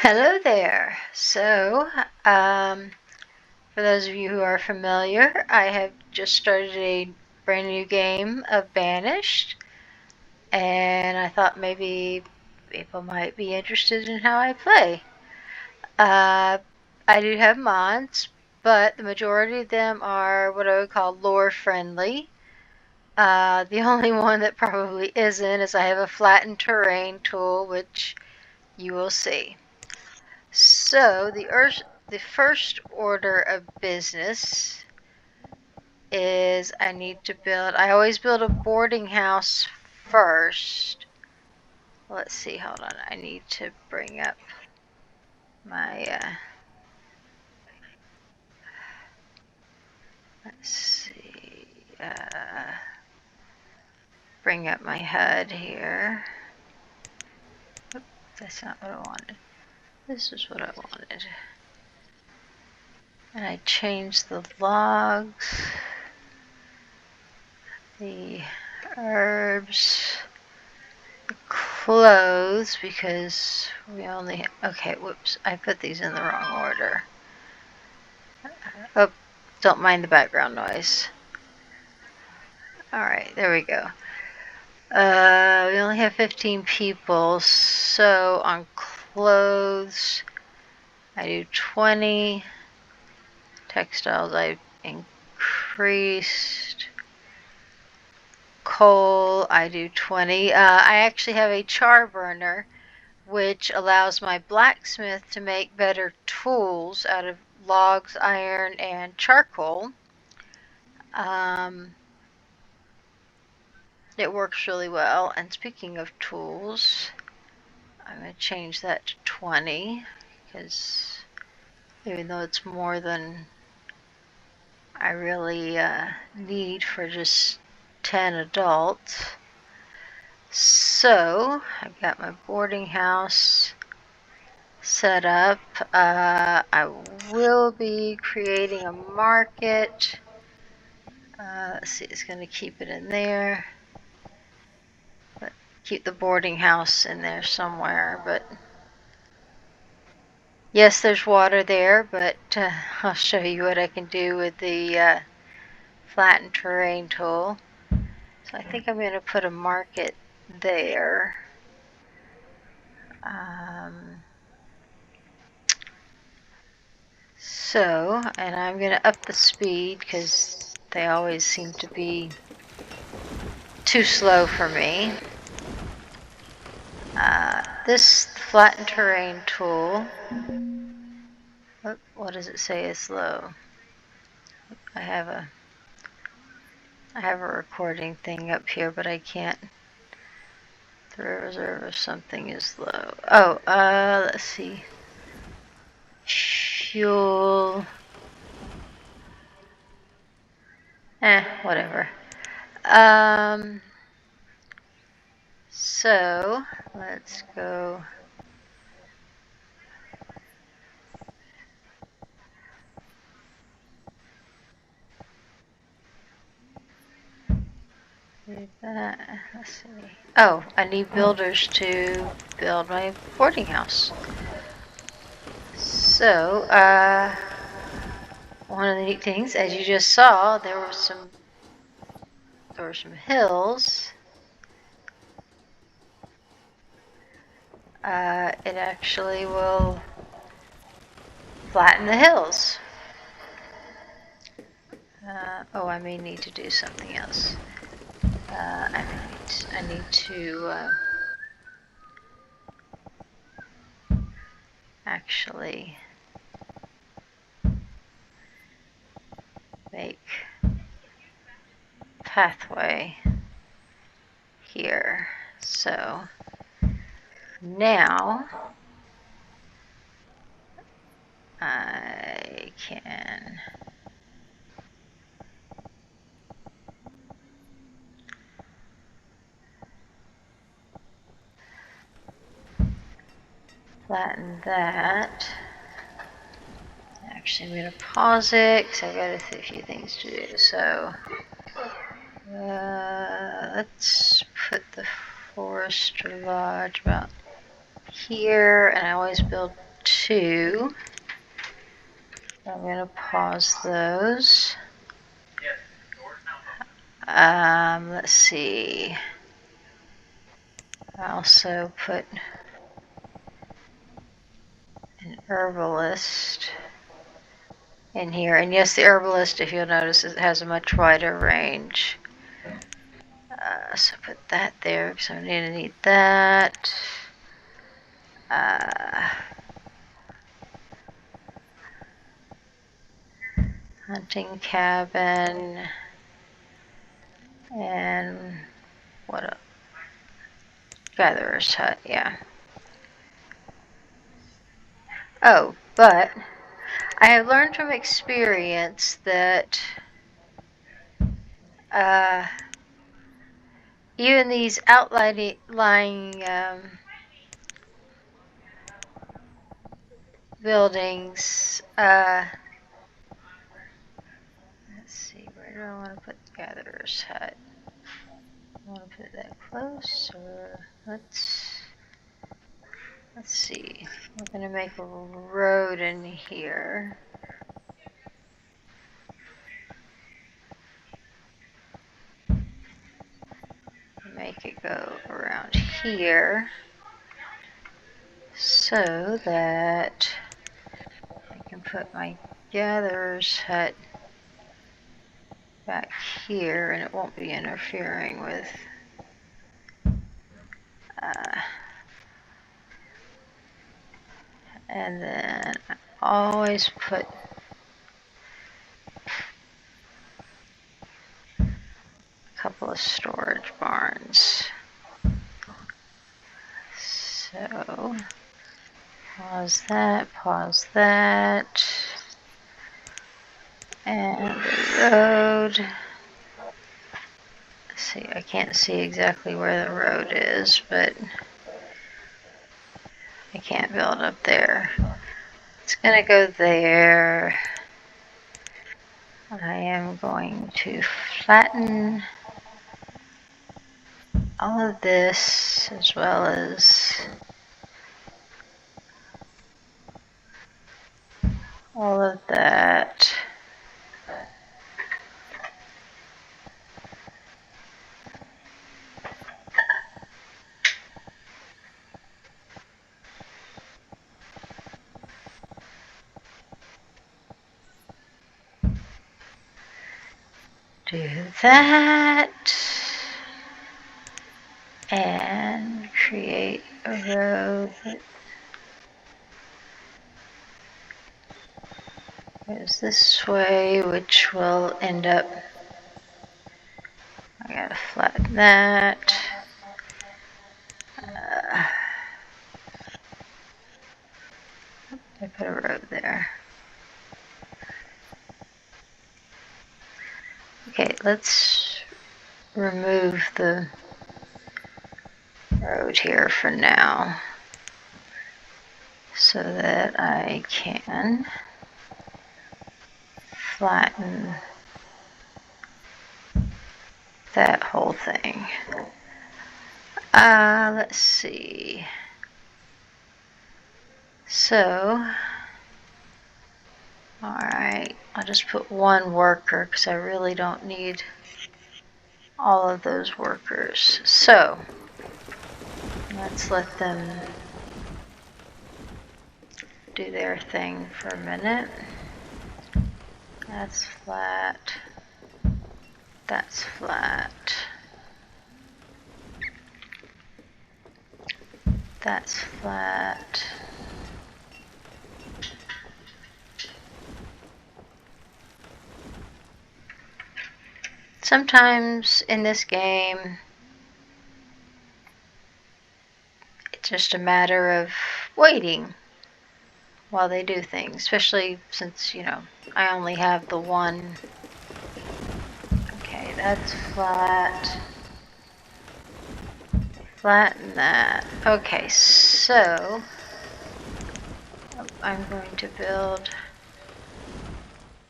Hello there. For those of you who are familiar, I have just started a brand new game of Banished, and I thought maybe people might be interested in how I play. Uh, I do have mods, but the majority of them are what I would call lore friendly. The only one that probably isn't is I have a flattened terrain tool, which you will see. So the first order of business is I always build a boarding house first. Let's see, hold on. I need to bring up my, let's see, bring up my HUD here. Oop, that's not what I wanted. This is what I wanted. And I changed the logs, the herbs, clothes, because we only, okay, whoops, I put these in the wrong order. Oh, don't mind the background noise. Alright, there we go. We only have 15 people, so on clothes, I do 20. Textiles, I increased. Coal, I do 20. I actually have a char burner, which allows my blacksmith to make better tools out of logs, iron, and charcoal. It works really well. And speaking of tools, I'm going to change that to 20, because even though it's more than I really need for just 10 adults. So I've got my boarding house set up. I will be creating a market. Let's see, it's going to keep it in there. But keep the boarding house in there somewhere. But yes, there's water there, but I'll show you what I can do with the flattened terrain tool. So I think I'm going to put a market there. And I'm going to up the speed because they always seem to be too slow for me. This flattened terrain tool, what does it say is slow? I have a recording thing up here, but I can't. The reserve of something is low. Oh, let's see. Fuel. Whatever. So let's go. Do that. Let's see. Oh, I need builders to build my boarding house. So, one of the neat things, as you just saw, there were some hills. It actually will flatten the hills. Oh, I may need to do something else. I need to actually make pathway here. So now I can flatten that. Actually, I'm going to pause it because I've got a few things to do. So let's put the forester lodge about here, and I always build 2. I'm going to pause those. Let's see. I also put an herbalist in here. And yes, the herbalist, if you'll notice, it has a much wider range. So put that there because I'm going to need that. Hunting cabin. And what a gatherer's hut, yeah. Oh, but I have learned from experience that even these outlying buildings, let's see, where do I want to put the gatherer's hut? I want to put that close, or let's see. We're going to make a road in here. Make it go around here so that I can put my gatherer's hut back here and it won't be interfering with and then I always put a couple of storage barns. So pause that, and the road. Let's see, I can't see exactly where the road is, but I can't build up there. It's gonna go there. I am going to flatten all of this as well as all of that. Do that and create a road that goes this way, which will end up, I gotta flatten that. I put a road there. Okay, let's remove the road here for now so that I can flatten that whole thing. Let's see. So, alright, I'll just put one worker because I really don't need all of those workers. So, let's let them do their thing for a minute. That's flat. That's flat. That's flat. Sometimes in this game, it's just a matter of waiting while they do things, especially since, you know, I only have the one. Okay, that's flat. Flatten that. Okay, so I'm going to build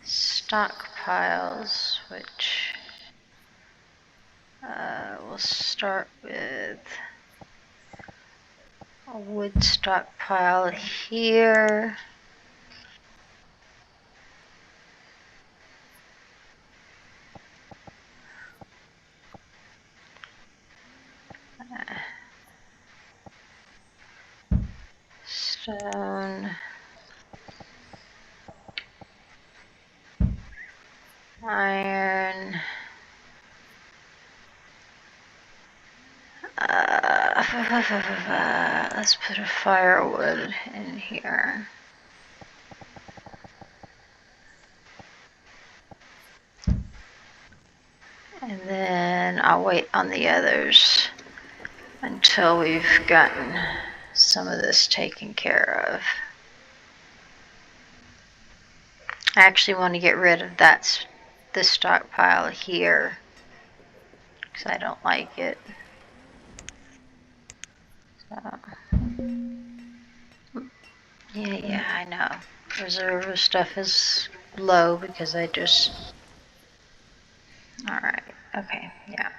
stockpiles, which we'll start with a wood stockpile here. Stone. Iron. Let's put a firewood in here. And then I'll wait on the others until we've gotten some of this taken care of. I actually want to get rid of this stockpile here because I don't like it. So, yeah, I know. Reserve of stuff is low because I just... Alright, okay, yeah.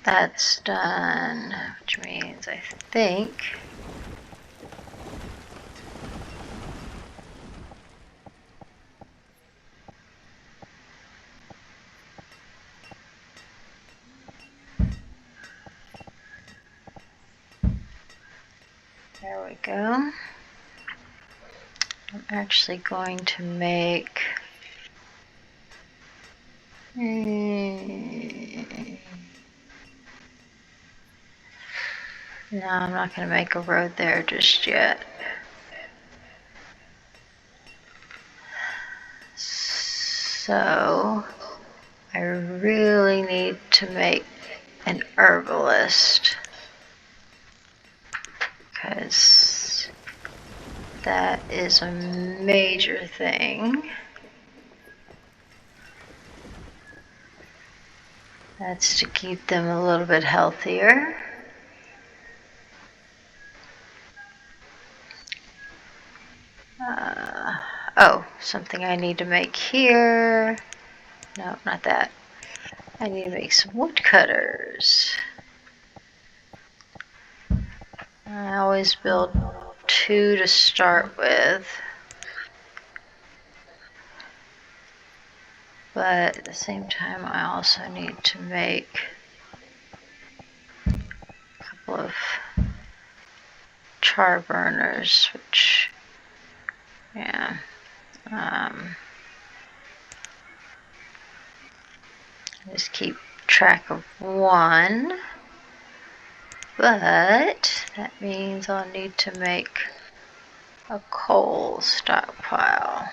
That's done, which means I think... There we go. I'm actually going to make... No, I'm not going to make a road there just yet. So, I really need to make an herbalist because that is a major thing. That's to keep them a little bit healthier. Oh, something I need to make here. No, not that. I need to make some woodcutters. I always build 2 to start with. But at the same time, I also need to make a couple of char burners, which, yeah. Just keep track of 1. But that means I'll need to make a coal stockpile.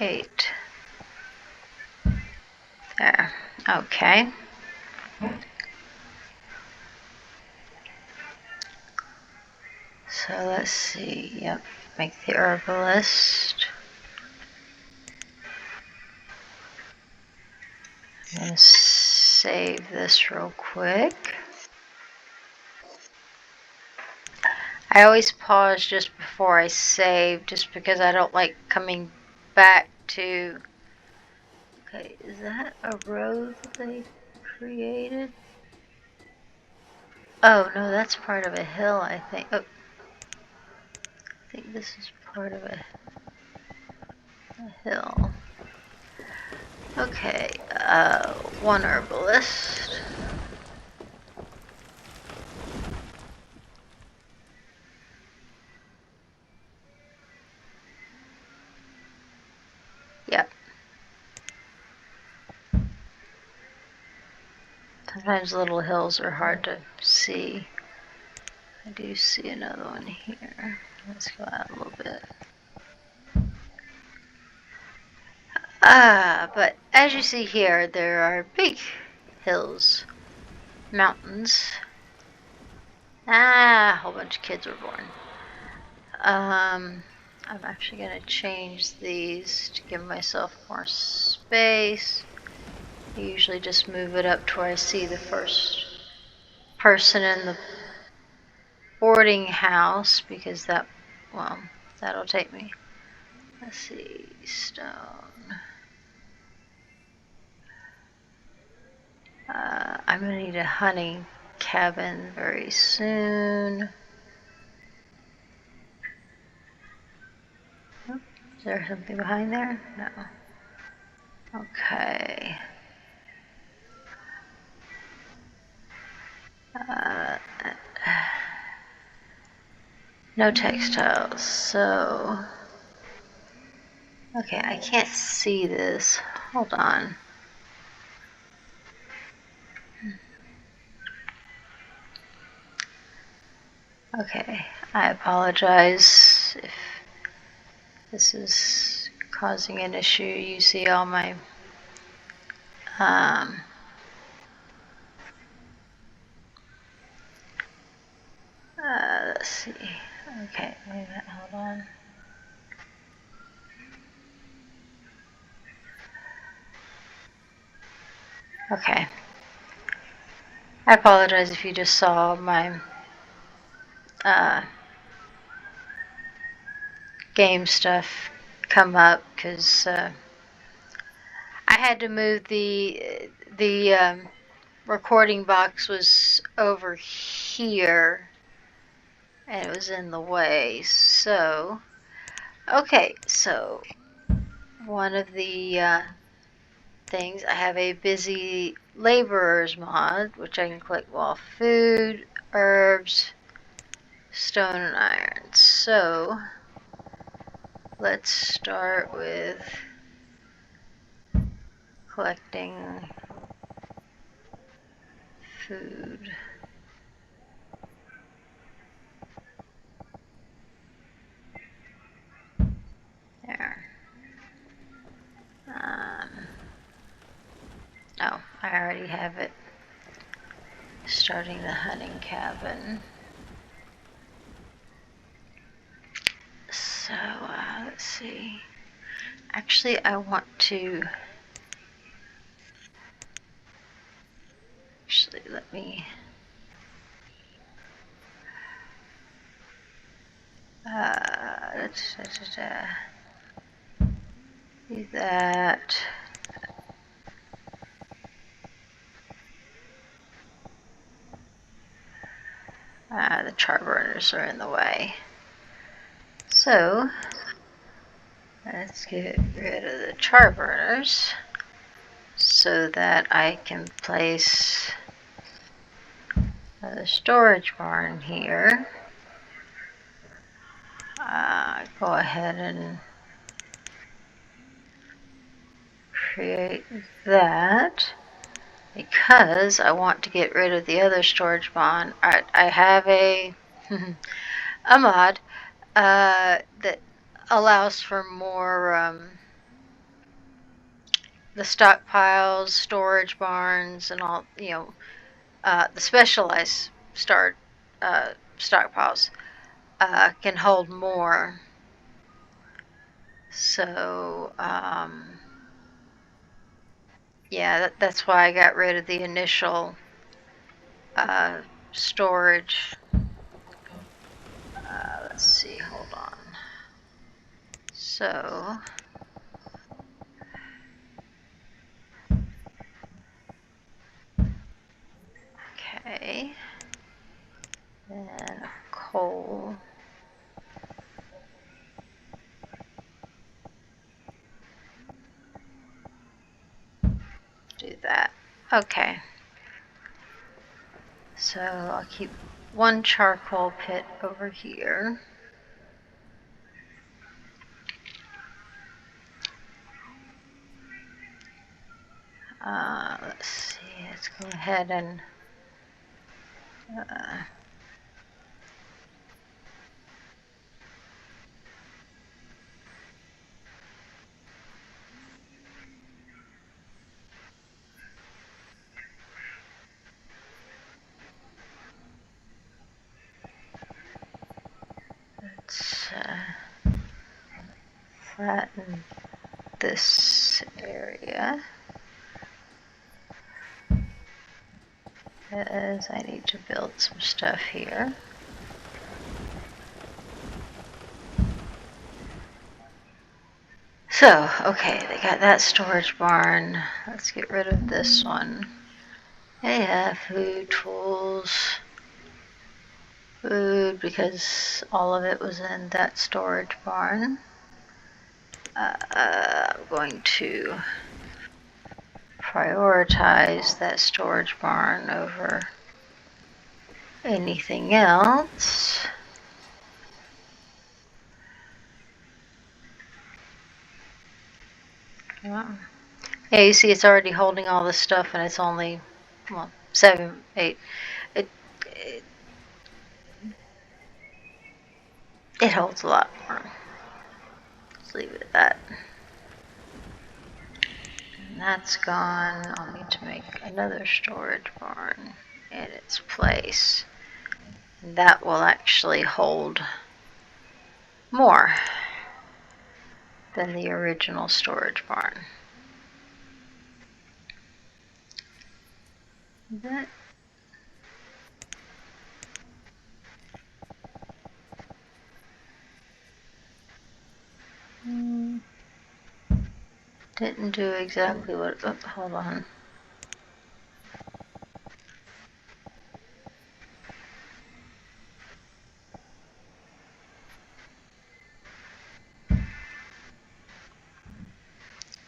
Eight. There. Okay. So let's see. Yep. Make the herbalist. I'm going to save this real quick. I always pause just before I save just because I don't like coming back to... Okay, is that a road that they created? Oh, no, that's part of a hill, I think. Oh, I think this is part of a hill. Okay, 1 herbalist. Yep. Sometimes little hills are hard to see. I do see another one here. Let's go out a little bit. But as you see here, there are big hills, mountains. A whole bunch of kids were born. I'm actually going to change these to give myself more space. I usually just move it up to where I see the first person in the boarding house because that'll take me. Let's see, stone. I'm going to need a hunting cabin very soon. Oh, is there something behind there? No. Okay. No textiles, so... Okay, I can't see this. Hold on. Okay, I apologize if this is causing an issue. You see all my let's see. Okay, wait a minute, hold on. Okay. I apologize if you just saw my game stuff come up, because I had to move the recording box was over here and it was in the way. So okay, so one of the things, I have a busy laborers mod, which I can collect raw food, herbs, stone, and iron. So let's start with collecting food. There. Oh, I already have it. Starting the hunting cabin. So, let's see. Actually, I want to... Actually, let me... do that. The char burners are in the way. So, let's get rid of the char burners so that I can place the storage barn here. Go ahead and create that, because I want to get rid of the other storage barn. I have a a mod that allows for more the stockpiles, storage barns, and all, the specialized stockpiles can hold more. So yeah, that's why I got rid of the initial storage. Let's see, hold on. So okay, then coal. Do that. Okay. So I'll keep one charcoal pit over here. Let's see, let's go ahead and let's flatten this area, as I need to build some stuff here. So, okay, they got that storage barn. Let's get rid of this one. They have food, tools, food, because all of it was in that storage barn. I'm going to prioritize that storage barn over anything else. Yeah, you see it's already holding all this stuff and it's only, well, 7, 8. It, it, it holds a lot more. Let's leave it at that. And that's gone. I'll need to make another storage barn in its place. And that will actually hold more than the original storage barn. That didn't do exactly what. Oh, hold on.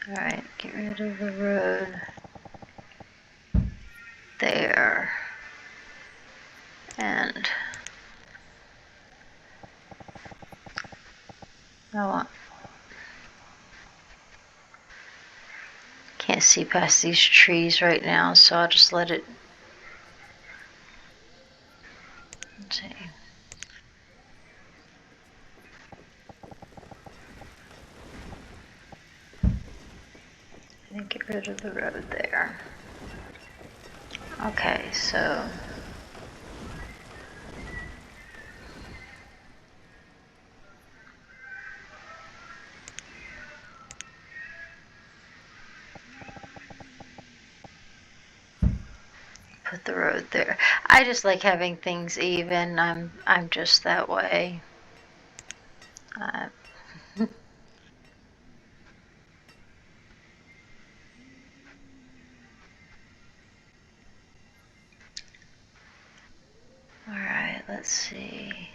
Alright, get rid of the road there. And can't see past these trees right now, so I'll just let it. Let's see. And get rid of the road there. Okay, so put the road there. I just like having things even. I'm just that way. Alright, let's see.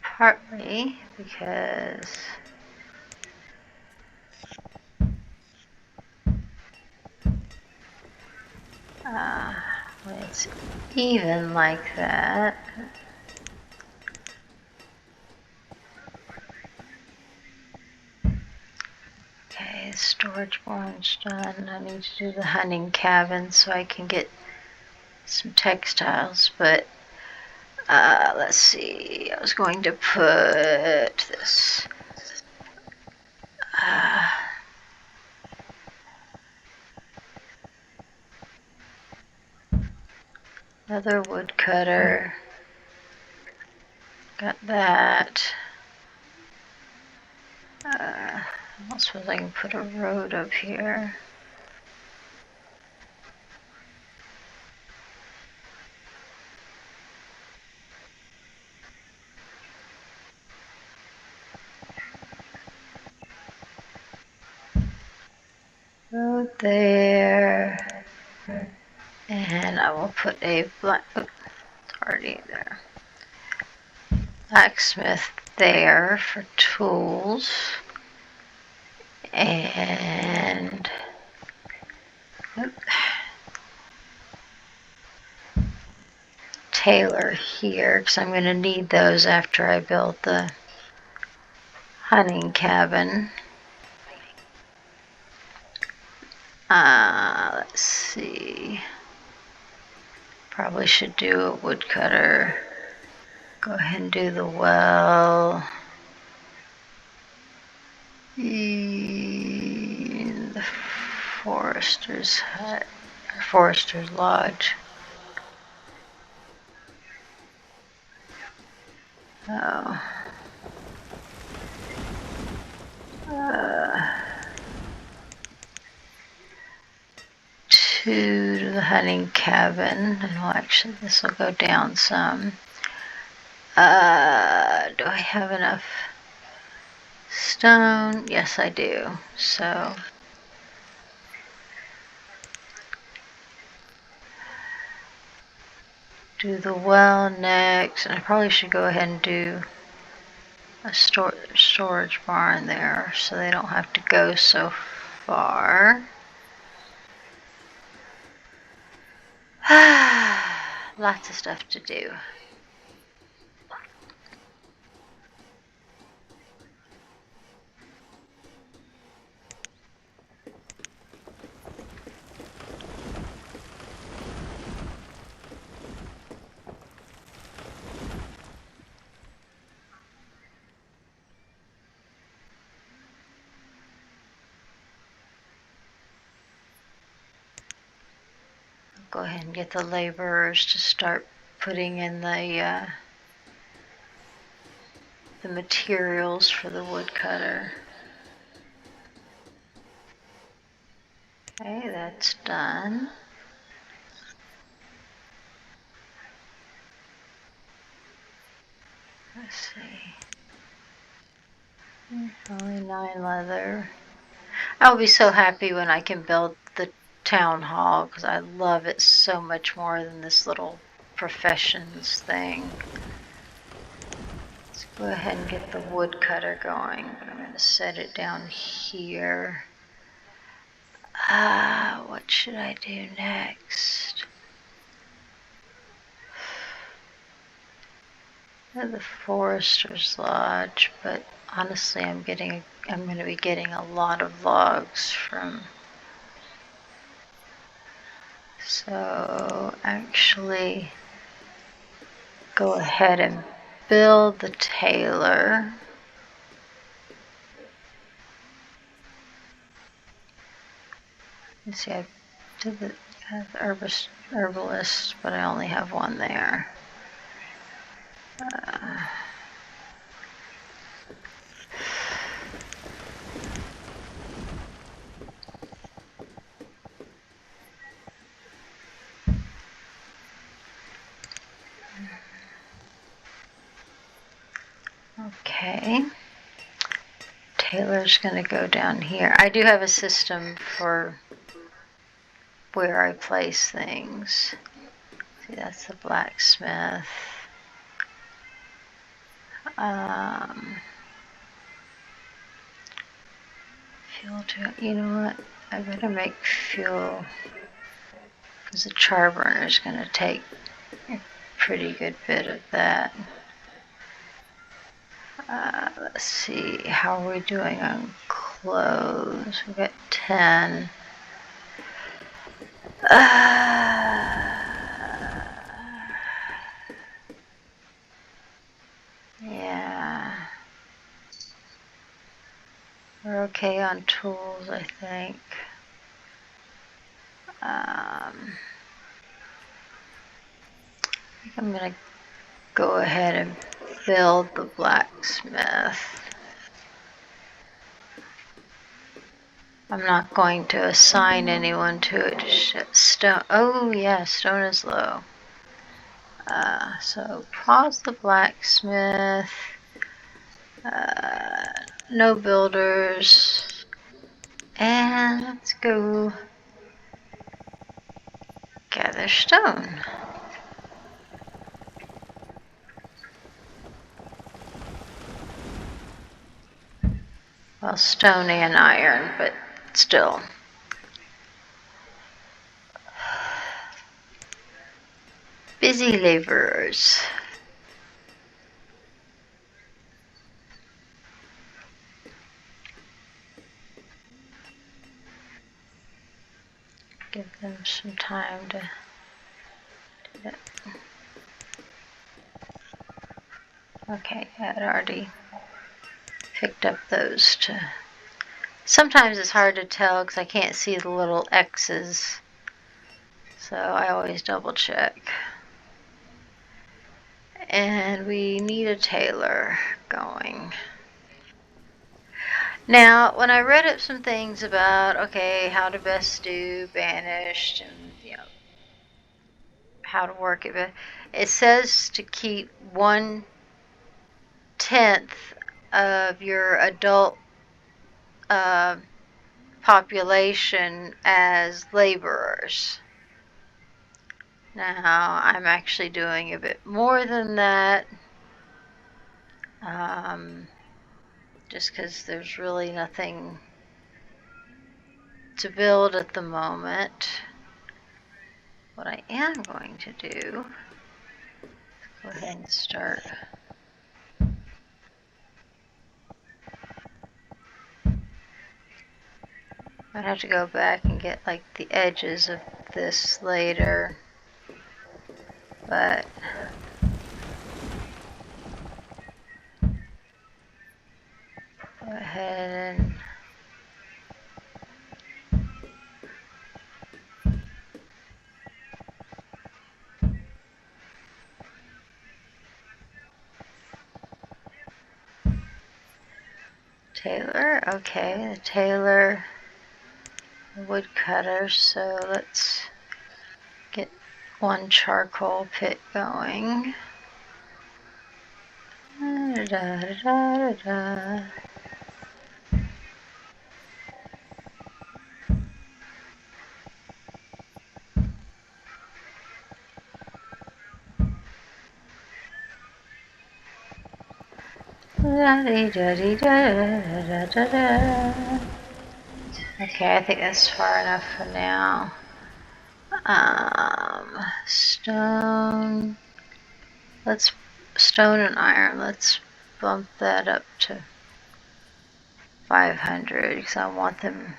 Partly because when it's even like that, okay, storage barn's done. I need to do the hunting cabin so I can get some textiles, but let's see, I was going to put this another woodcutter. Got that. I don't suppose I can put a road up here. Road there. And I will put a it's already there. Blacksmith there for tools. And tailor here, because I'm going to need those after I build the hunting cabin. Let's see. Probably should do a woodcutter. Go ahead and do the well. The forester's hut, or forester's lodge. Oh. To the hunting cabin, and well, actually this will go down some. Do I have enough Stone, yes I do. So do the well next, and I probably should go ahead and do a storage barn there so they don't have to go so far. Lots of stuff to do. Go ahead and get the laborers to start putting in the materials for the woodcutter. Okay, that's done. Let's see. Only 9 leather. I'll be so happy when I can build the town hall because I love it so much more than this little professions thing. Let's go ahead and get the woodcutter going. I'm going to set it down here. What should I do next? The Forester's Lodge, but honestly I'm going to be getting a lot of logs from. So actually go ahead and build the tailor. Let's see, I did the herbalist, but I only have one there. Okay. Tailor's going to go down here. I do have a system for where I place things. See, that's the blacksmith. Fuel to, you know what? I better make fuel because the char burner is going to take a pretty good bit of that. Let's see, how are we doing on clothes? We got 10. Yeah. We're okay on tools, I think. I think I'm going to go ahead and build the blacksmith. I'm not going to assign anyone to it. Stone. Oh yeah, stone is low. So pause the blacksmith. No builders. And let's go gather stone. Well, stone and iron, but still. Busy laborers. Give them some time to do that. Okay, I'd already picked up those two. Sometimes it's hard to tell because I can't see the little X's. So I always double check. And we need a tailor going. Now, when I read up some things about, okay, how to best do Banished and, how to work it, it says to keep 1/10 of your adult population as laborers. Now, I'm actually doing a bit more than that, just because there's really nothing to build at the moment. What I am going to do, go ahead and start. I'd have to go back and get like the edges of this later, but go ahead and Taylor, okay, the Taylor woodcutter, so let's get one charcoal pit going. Da, da, da, da, da. Okay, I think that's far enough for now. Stone. Let's stone and iron. Let's bump that up to 500 because I want them.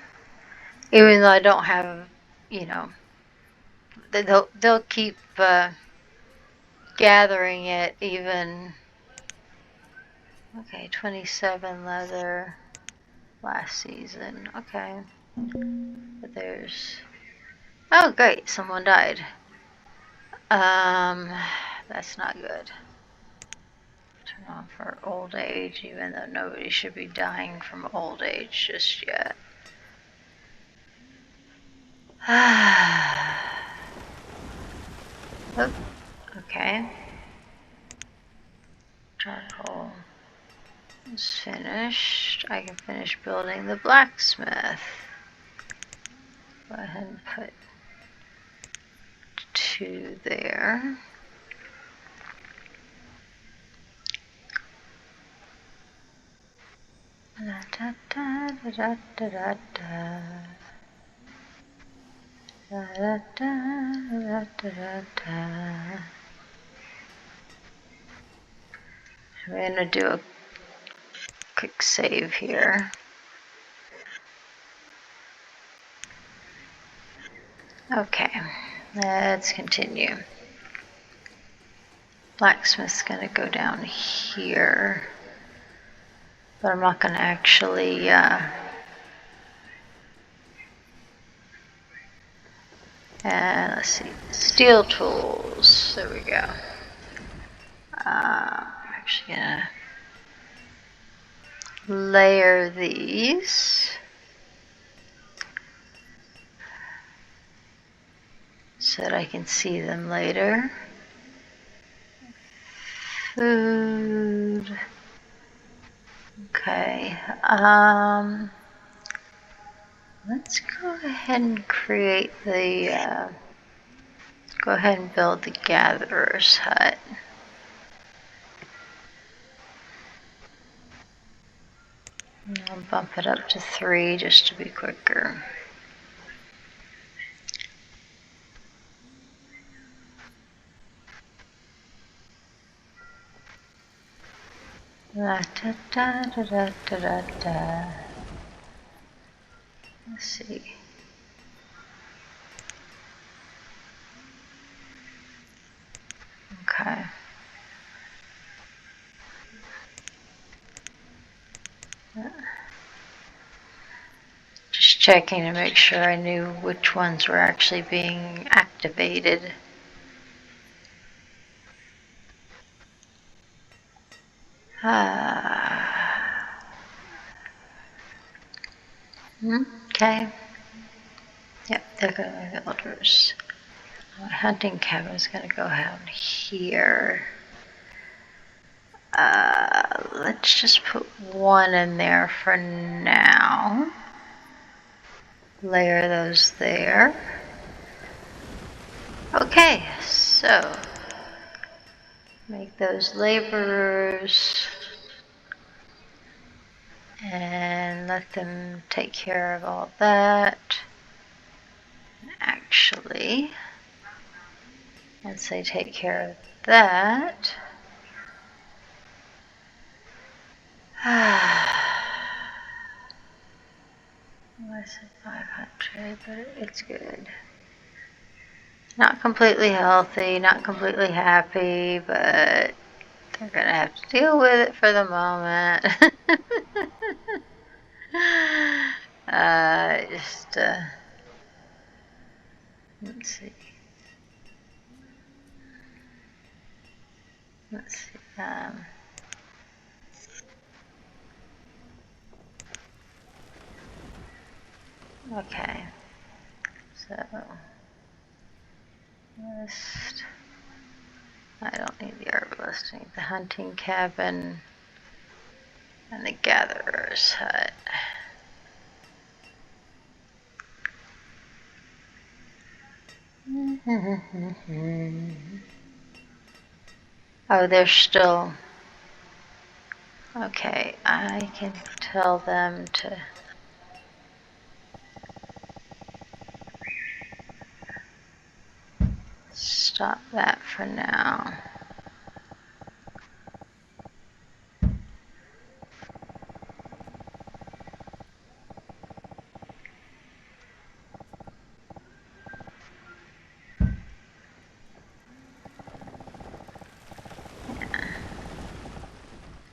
Even though I don't have, you know, they'll keep gathering it even. Okay, 27 leather last season. Okay, but there's. Oh, great! Someone died. That's not good. Turn on for old age, even though nobody should be dying from old age just yet. Oh, okay. Charcoal is finished. I can finish building the blacksmith. Go ahead and put 2 there. Da, da, da, da, da, da, da. Da, da, da, da, da, da. I'm going to do a quick save here. Okay, let's continue. Blacksmith's going to go down here, but I'm not going to actually and let's see, steel tools, there we go. I'm actually going to layer these so that I can see them later. Food. Okay. Let's go ahead and create the. Go ahead and build the gatherer's hut. And I'll bump it up to 3 just to be quicker. Da, da, da, da, da, da, da. Let's see. Okay. Just checking to make sure I knew which ones were actually being activated. Okay. Yep, they're going to be builders. My hunting cabin is going to go down here. Let's just put one in there for now. Layer those there. Okay, so make those laborers and let them take care of all that. Actually, once they take care of that, less than 500, but it's good. Not completely healthy, not completely happy, but they're gonna have to deal with it for the moment. Let's see. Let's see. Okay. So, list. I don't need the herbalist. I need the hunting cabin and the gatherer's hut. Oh, they're still... Okay, I can tell them to... stop that for now.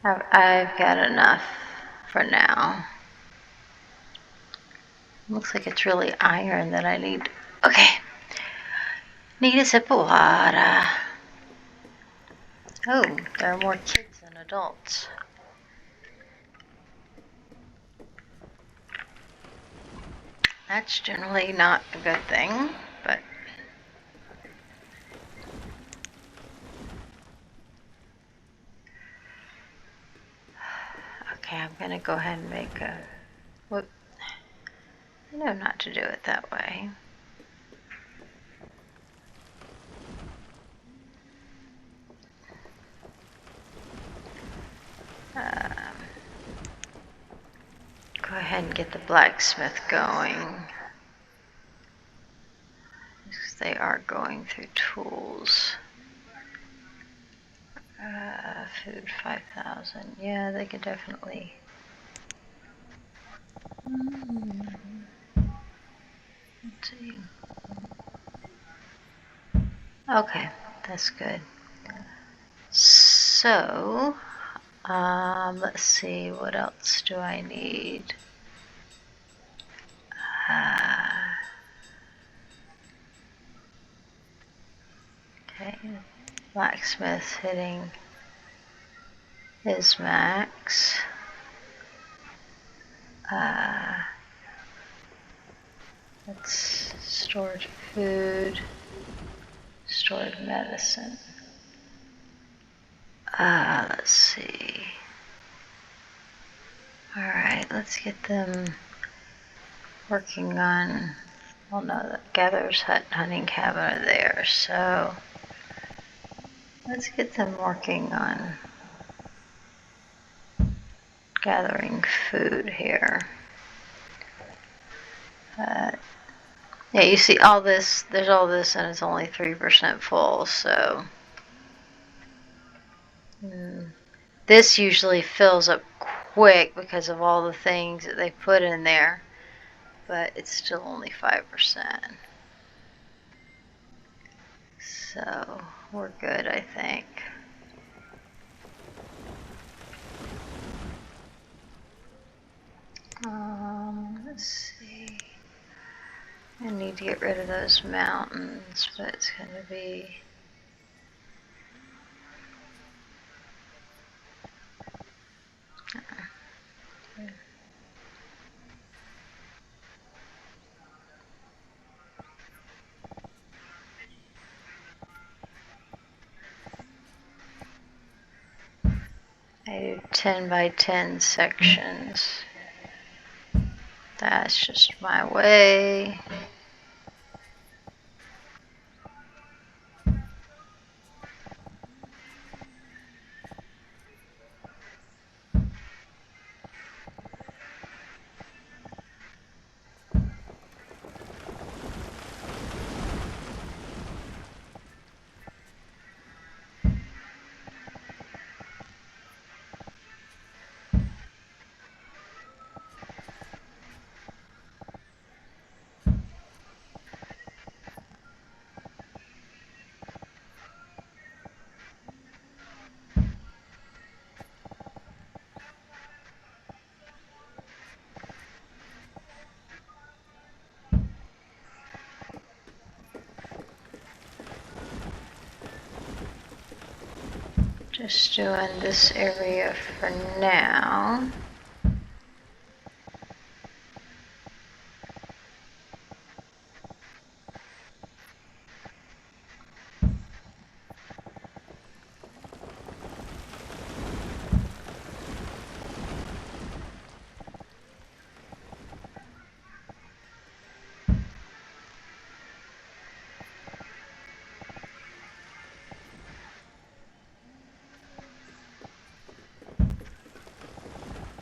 I've got enough for now. Looks like it's really iron that I need. Okay. Need a sip of water. Oh, there are more kids than adults. That's generally not a good thing, but... Okay, I'm gonna go ahead and make a... Whoop. I know not to do it that way. Go ahead and get the blacksmith going. Because they are going through tools. Food 5,000. Yeah, they could definitely... Let's see. Okay, that's good. So, let's see, what else do I need? Okay, blacksmith hitting his max. That's stored food, stored medicine. Let's see. Alright, let's get them working on, well no, the gatherer's hut, hunting cabin are there, so let's get them working on gathering food here. Yeah, you see all this, there's all this and it's only 3% full, so this usually fills up quick because of all the things that they put in there, but it's still only 5%. So we're good, I think. Let's see. I need to get rid of those mountains, but it's going to be... I do 10 by 10 sections. That's just my way. Just doing this area for now.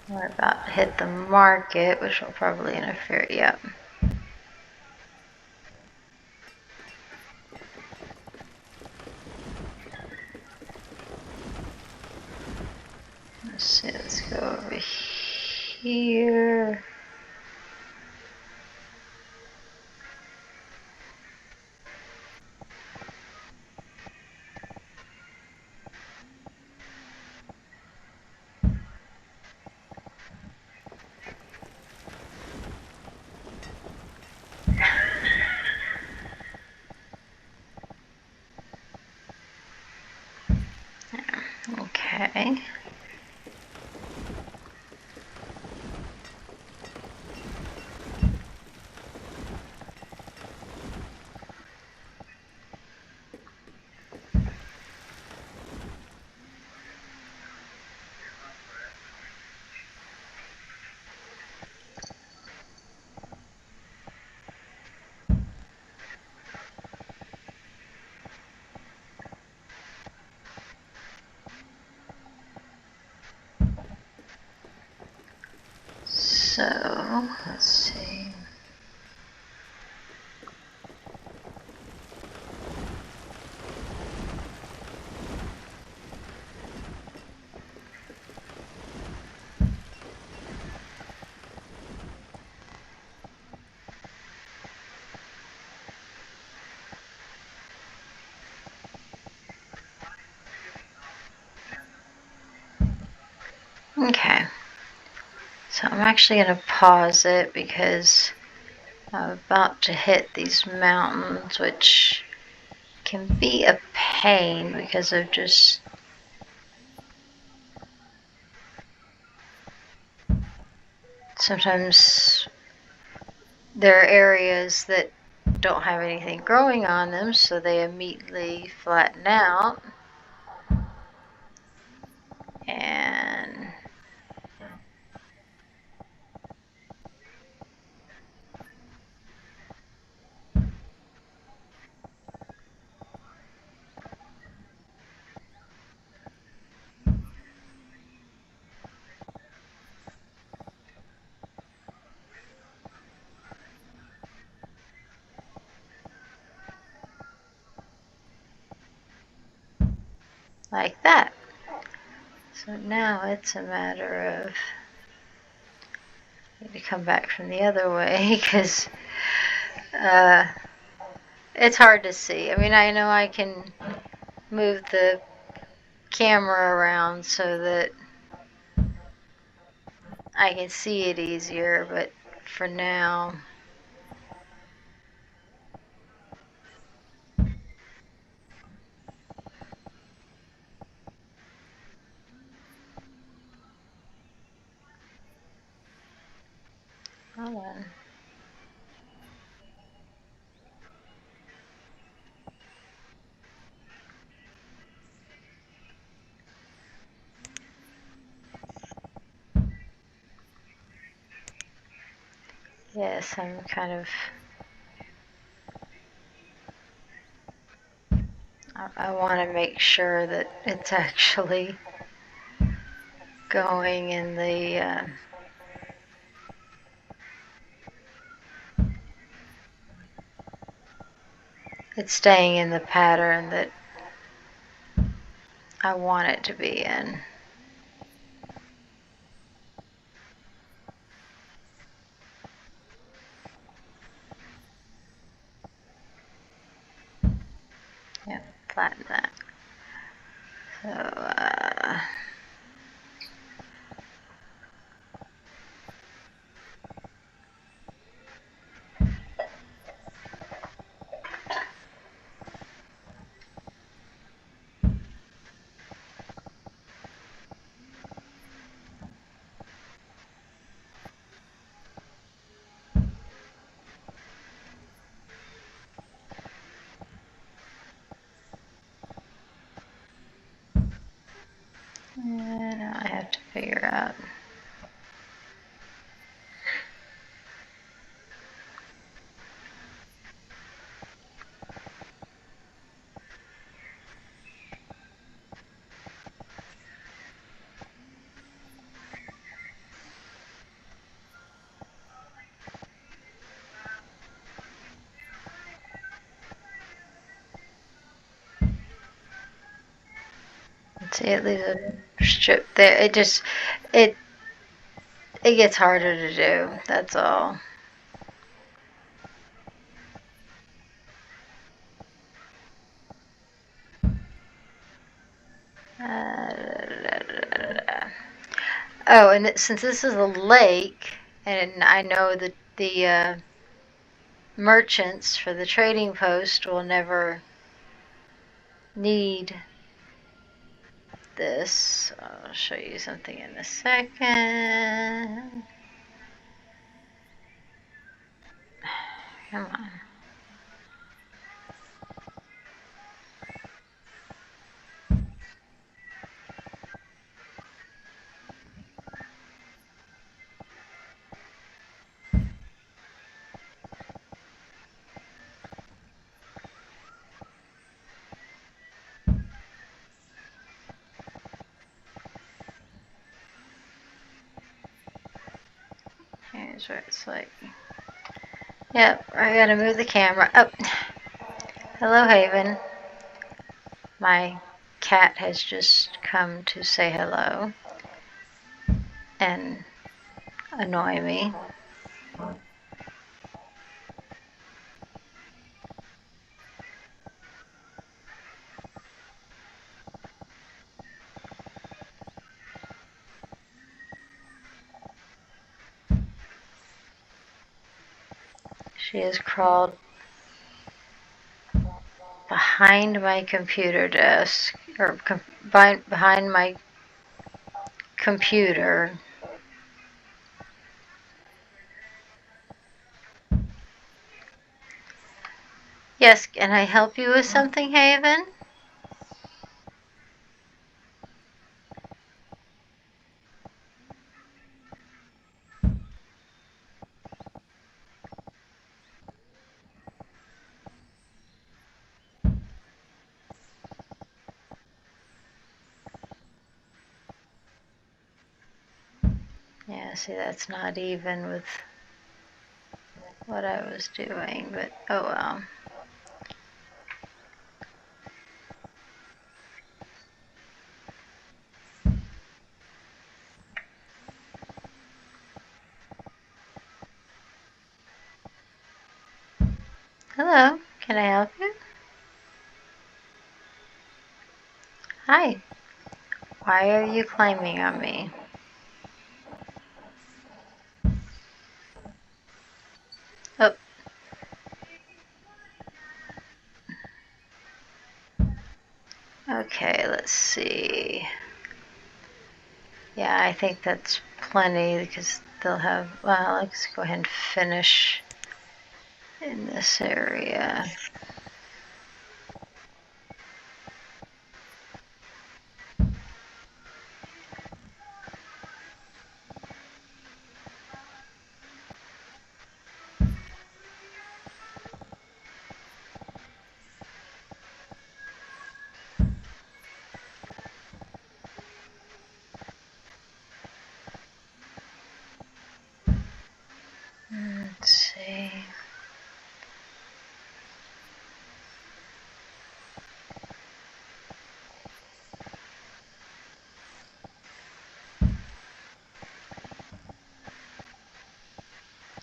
We're about to hit the market, which will probably interfere. Yep. Let's see, let's go over here. Okay. So, let's see. Okay. So I'm actually going to pause it because I'm about to hit these mountains, which can be a pain because of just sometimes there are areas that don't have anything growing on them, so they immediately flatten out. And like that. So now it's a matter of I need to come back from the other way because it's hard to see. I mean, I know I can move the camera around so that I can see it easier, but for now, hold on. Yes, I'm kind of... I want to make sure that it's actually going in the... it's staying in the pattern that I want it to be in. Yep, flatten that. So, and I have to figure out... See, it leaves a strip there. It it gets harder to do. That's all. Oh, and since this is a lake, and I know that the merchants for the trading post will never need this. I'll show you something in a second. Come on. Here's where it's like... Yep, I gotta move the camera. Oh, hello, Haven. My cat has just come to say hello and annoy me. She has crawled behind my computer desk, or behind my computer. Yes, can I help you with something, Haven? Yeah, see, that's not even with what I was doing, but oh well. Hello, can I help you? Hi. Why are you climbing on me? Oh. Okay, let's see. Yeah, I think that's plenty because they'll have... Well, let's go ahead and finish in this area.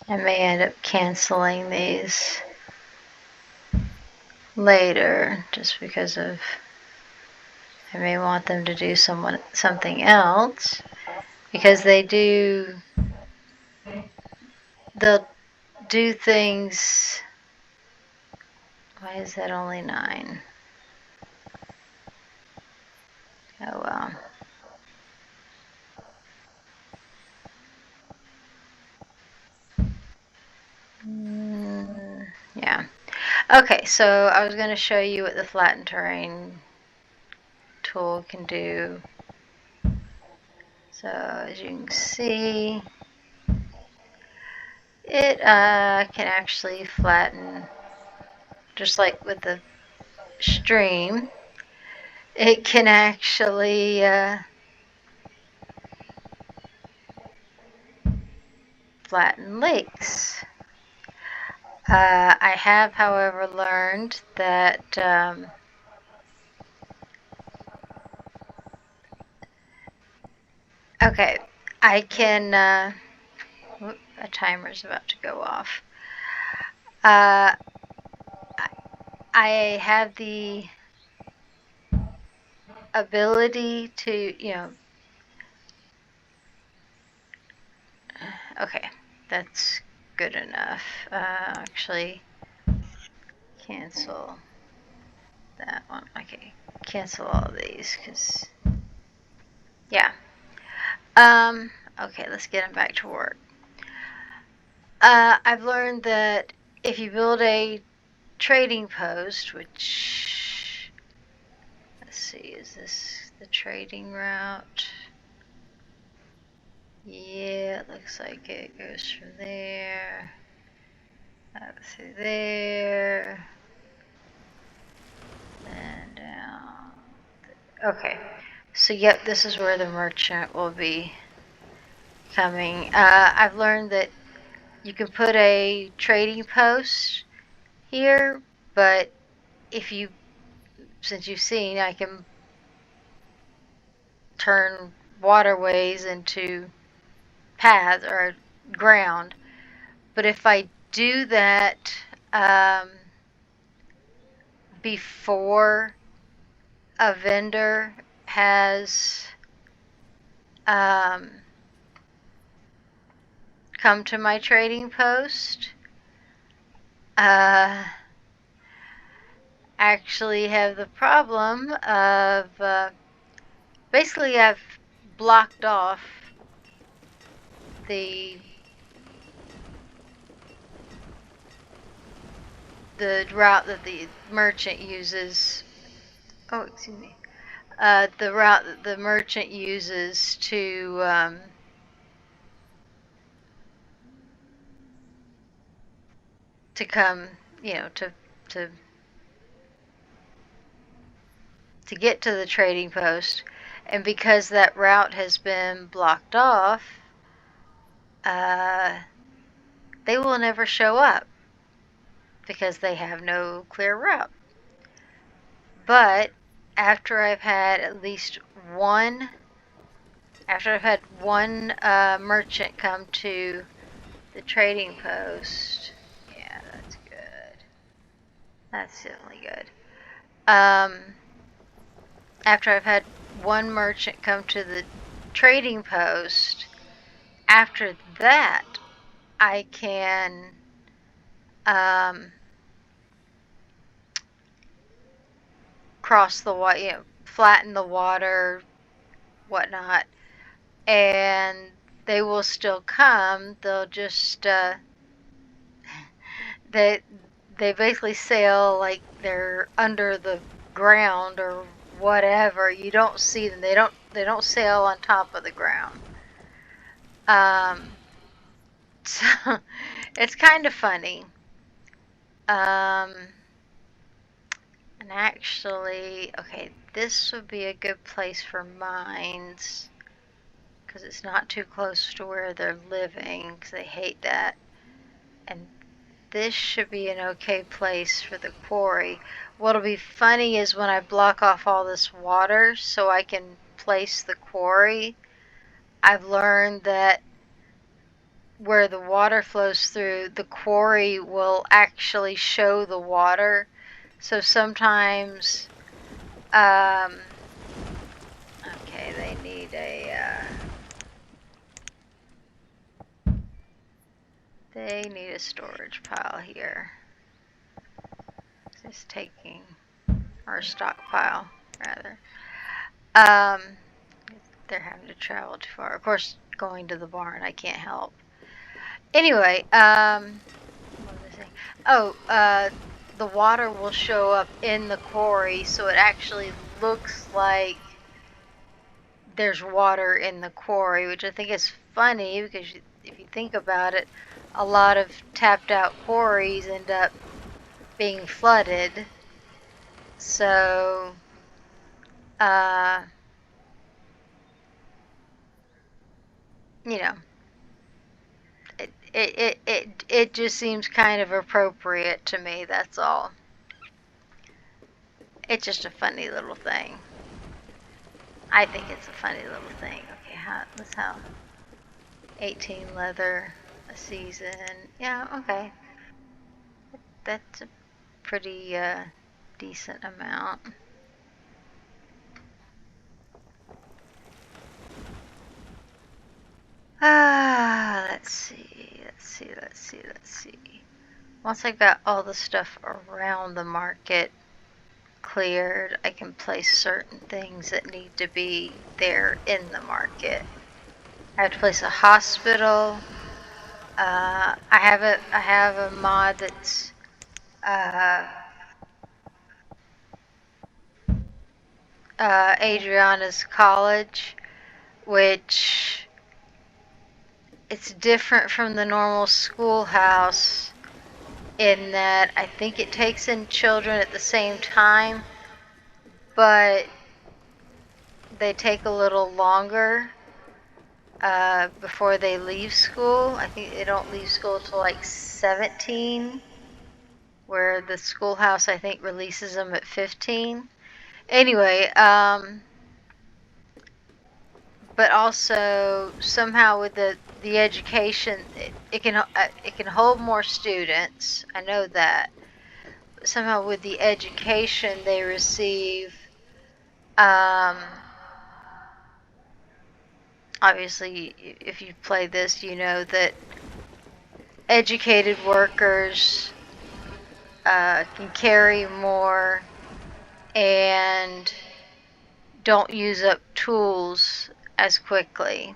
I may end up canceling these later just because of I may want them to do something else, because they'll do things. Why is that only 9? Oh well. Yeah. Okay, so I was going to show you what the flattened terrain tool can do. So as you can see, it can actually flatten, just like with the stream. It can actually flatten lakes. I have, however, learned that okay, I can. A timer's about to go off. I have the ability to, okay, that's good enough. Actually, cancel that one. Okay, cancel all these, because, yeah. Okay, let's get them back to work. I've learned that if you build a trading post, which, let's see, is this the trading route? Yeah, it looks like it goes from there up through there and down. Okay, so yep, this is where the merchant will be coming. I've learned that you can put a trading post here, but if you, since you've seen, I can turn waterways into paths or ground. But if I do that before a vendor has come to my trading post, actually have the problem of basically I've blocked off the route that the merchant uses. Oh, excuse me. The route that the merchant uses to come, to get to the trading post, and because that route has been blocked off, they will never show up because they have no clear route. But after I've had one merchant come to the trading post, yeah, that's good. That's definitely good. After I've had one merchant come to the trading post, after that, I can cross the water, flatten the water, whatnot, and they will still come. They'll just they basically sail like they're under the ground or whatever. You don't see them. They don't sail on top of the ground. So it's kind of funny. And actually, okay, this would be a good place for mines because it's not too close to where they're living because they hate that. And this should be an okay place for the quarry. What'll be funny is when I block off all this water so I can place the quarry, I've learned that where the water flows through, the quarry will actually show the water. So sometimes, okay, they need a storage pile here. Just taking, or stockpile rather. They're having to travel too far. Of course, going to the barn, I can't help. Anyway, what was I saying? Oh, the water will show up in the quarry, so it actually looks like there's water in the quarry, which I think is funny because if you think about it, a lot of tapped out quarries end up being flooded. So, you know, it just seems kind of appropriate to me, that's all. It's just a funny little thing. I think it's a funny little thing. Okay, let's have 18 leather a season. Yeah, okay. That's a pretty decent amount. Let's see. Once I've got all the stuff around the market cleared, I can place certain things that need to be there in the market. I have to place a hospital. I have a mod that's Adriana's college, which it's different from the normal schoolhouse in that I think it takes in children at the same time, but they take a little longer before they leave school. I think they don't leave school till like 17, where the schoolhouse I think releases them at 15. Anyway, but also somehow with the education, it can hold more students. I know that. But somehow with the education they receive, obviously, if you play this, you know that educated workers can carry more and don't use up tools as quickly.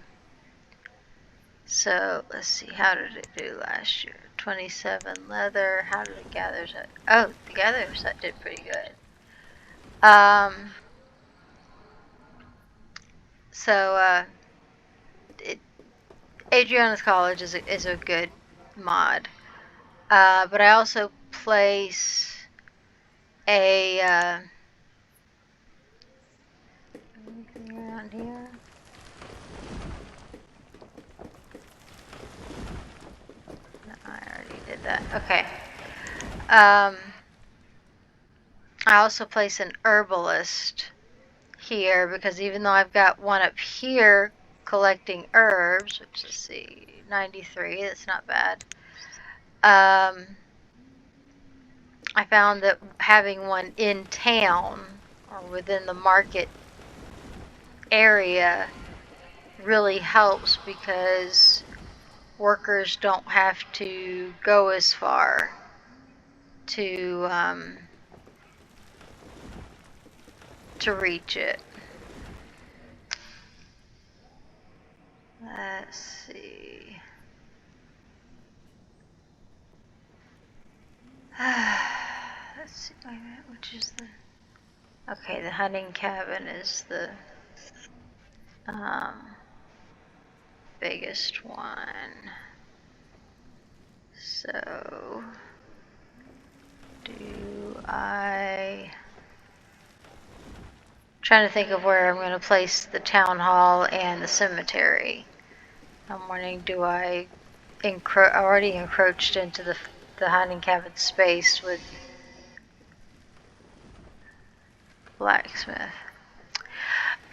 So let's see, how did it do last year? 27 leather. How did the gather set? Oh, the gather set did pretty good. So Adriana's College is a good mod. But I also place a anything around here? No, I already did that. Okay. I also place an herbalist here because even though I've got one up here collecting herbs, which let's see, 93, that's not bad. I found that having one in town or within the market area really helps because workers don't have to go as far to reach it. Let's see. Let's see, wait a minute, which is the... Okay, the hunting cabin is the biggest one. So, trying to think of where I'm going to place the town hall and the cemetery. I'm wondering, do I already encroached into the hunting cabin space with blacksmith.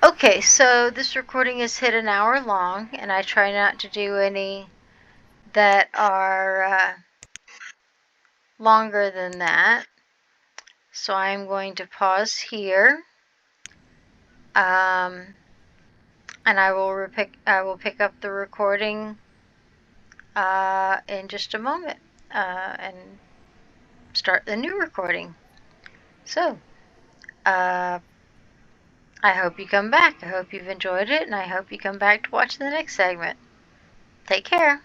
Okay, so this recording has hit an hour long, and I try not to do any that are longer than that. So I'm going to pause here, and I will pick up the recording in just a moment and start the new recording. So I hope you come back. I hope you've enjoyed it, and I hope you come back to watch the next segment. Take care.